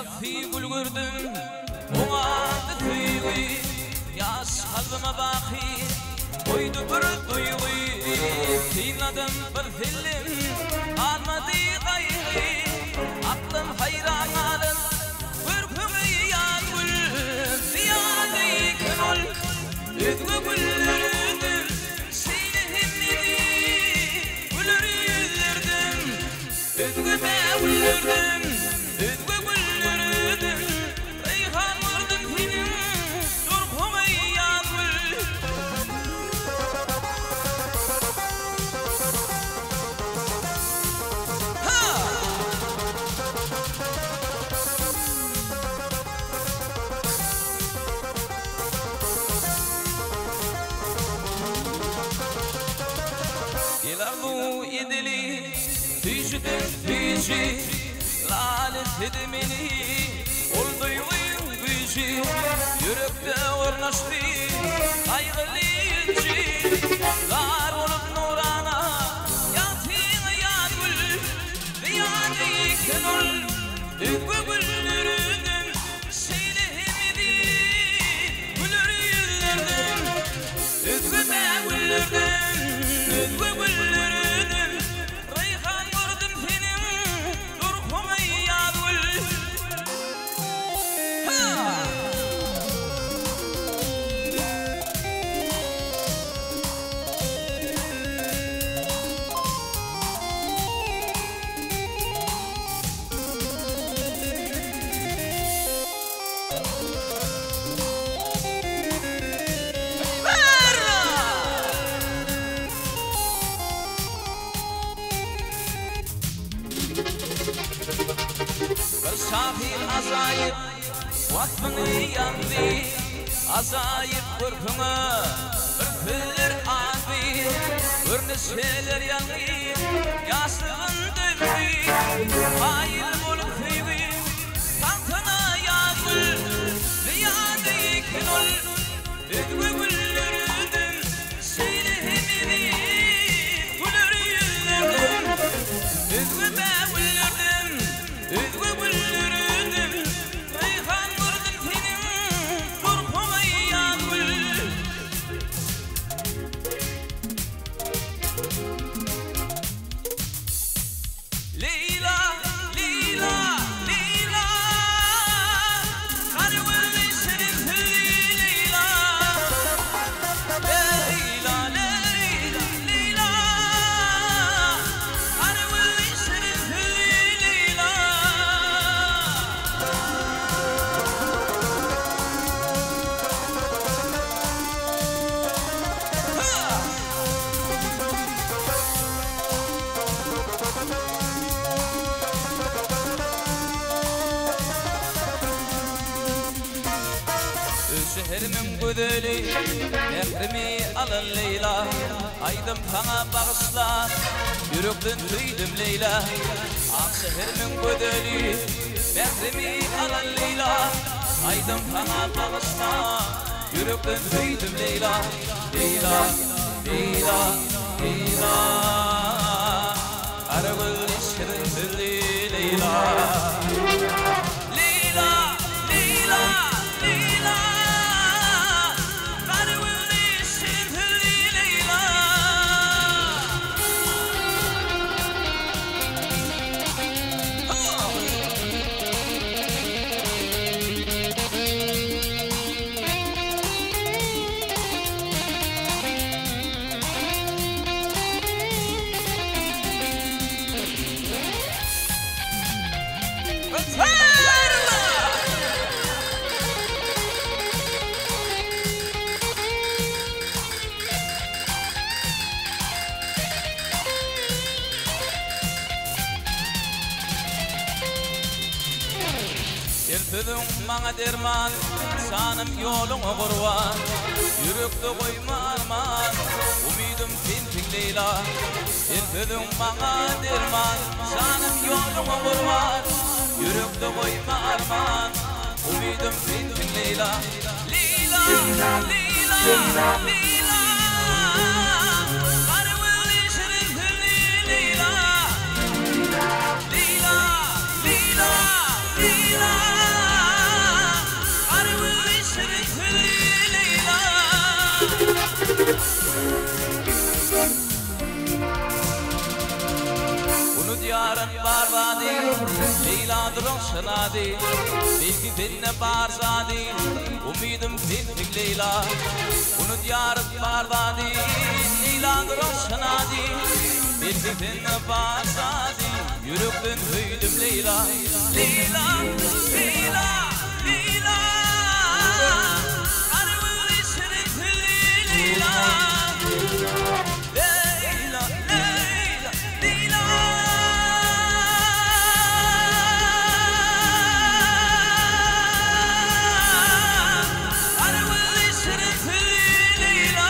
Yazıfi gül gördüm Oğandı tüyü Yaş kalbime baki Koydu bir duygu Kıynadım bir film Almadı gayrı Aklım hayran alın Ürkümü yan gül Ziyade könül Üzgü güllerdim Seni himmedi Gülür yüzlerdim Üzgü be güllerdim Üzgü güllerdim Reyhan vurdum film Durkumu yan gül Gelardu idili Tüjüdüm tüjü Lalet edimini Oldu yuyun gücü Yürekte ornaştı Kaygılı yücü Lar olup nurana Yatın yan gül Ziyade könül Üzgü güllerdim Seni hemedi Gülür yüzlerdim Üzgü be güllerdim Üzgü güllerdim Reyhan vurdum senin Durkumu ya gül Safir azayip Vakfını yandı Azayip korkunu Ürpülür abi Örneşeler yandı Yastığın dövdü Hayır bulup hüyü Tahtına yazıl Ziyade könül Üzgü güllerdim Seni hemedi Gülür yüzlerdim Üzgü be güllerdim Üzgü güllerdim Reyhan vurdum senin Durkumu ya gül Leyla, Leyla, Leyla Karıvızı senin tüyü Leyla Leyla, Leyla, Leyla Karıvızı senin tüyü Leyla Şehrimin güdeli Ekrimi alın Leyla Aydım sana bağışla Yürekten tüydüm Leyla Ah şehrimin güdeli Ekrimi alın Leyla Aydım sana bağışla Yürekten tüydüm Leyla Leyla, Leyla, Leyla Aragül şirin dilli Leyla Leyla, Leyla, Leyla Karıvızı şirin dilli Leyla Ertedin bana derman, sanım yolunu kurban Yürekte koyma arman, umidim sensin Leyla Ertedin bana derman, sanım yolunu kurban Yürekte koyma arman, umidim sensin Leyla Leyla, Leyla, Leyla Karıvızı şirin dilli Leyla Leyla, Leyla, Leyla bardadi Leyla droşnadi Belki dinne barzadi Umidim tintik Leyla Unut yarık bardadi Leyla droşnadi Belki dinne barzadi Yürüktün hüydüm Leyla Leyla, Leyla, Leyla Arımın işini Leyla Leyla, Leyla, Leyla Arımın işini Leyla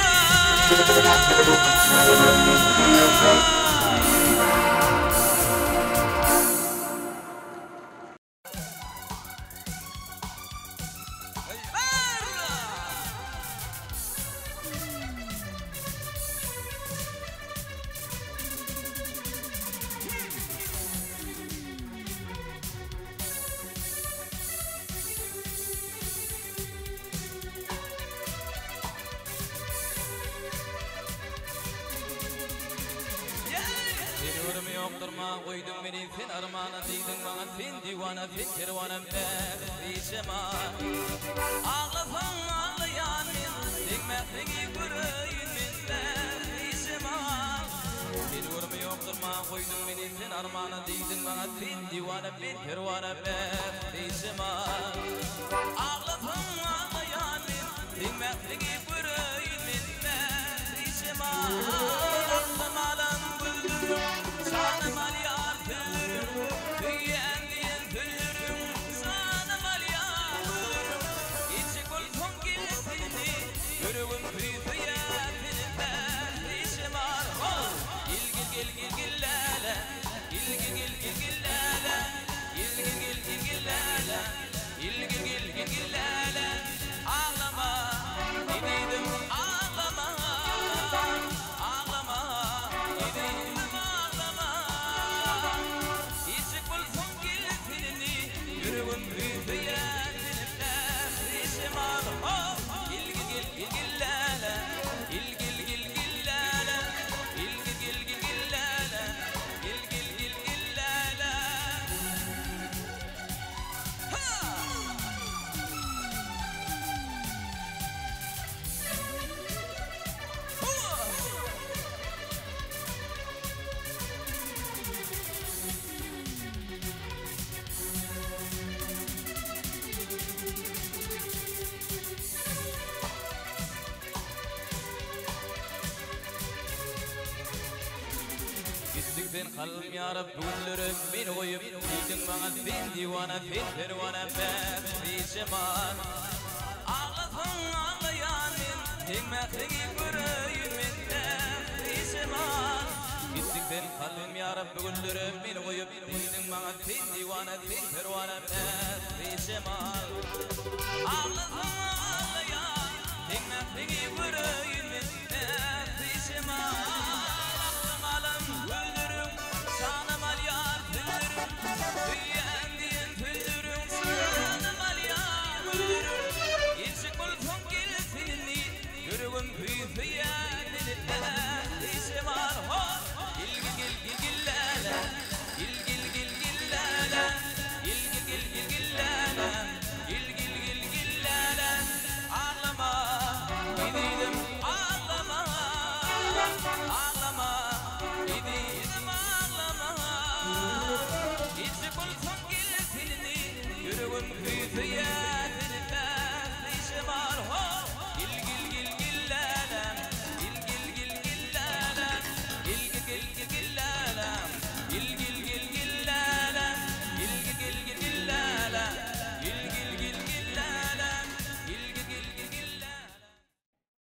Koydum beni fin armağana diydin bana fin divana fin kervana bir zaman Ağlasan ağlayan dinmekliği göreyim bir zaman Bir vurma yoktur ma koydum beni fin armağana diydin bana fin divana fin kervana bir zaman Ağlasan ağlayan dinmekliği göreyim bir zaman Ağlamadan güldüm Sanım aliyatır, tüyen diyen tülürüm Sanım aliyatır, içi kulpun gilsini Yürüğüm tüyetinde işim var Gil gil gil gil gillele, gil gil gil gil gillele Gil gil gil gil gillele, gil gil gil gil gillele Ağlama, gidiydim ağlama Ağlama, gidiydim Yürüğüm büyüyeninde işim var Gil gil gil gil gillele Gil gil gil gillele Gil gil gil gil gillele Gil gil gil gillele Ben kalbim yarab güllerim beni koyup Giydin bana fin divana fin pervana bir zaman Ağlasın ağlayanın dinmekliği göreyim bir zaman Gittik ben kalbim yarab güllerim beni koyup Giydin bana fin divana fin pervana bir zaman Ağlasın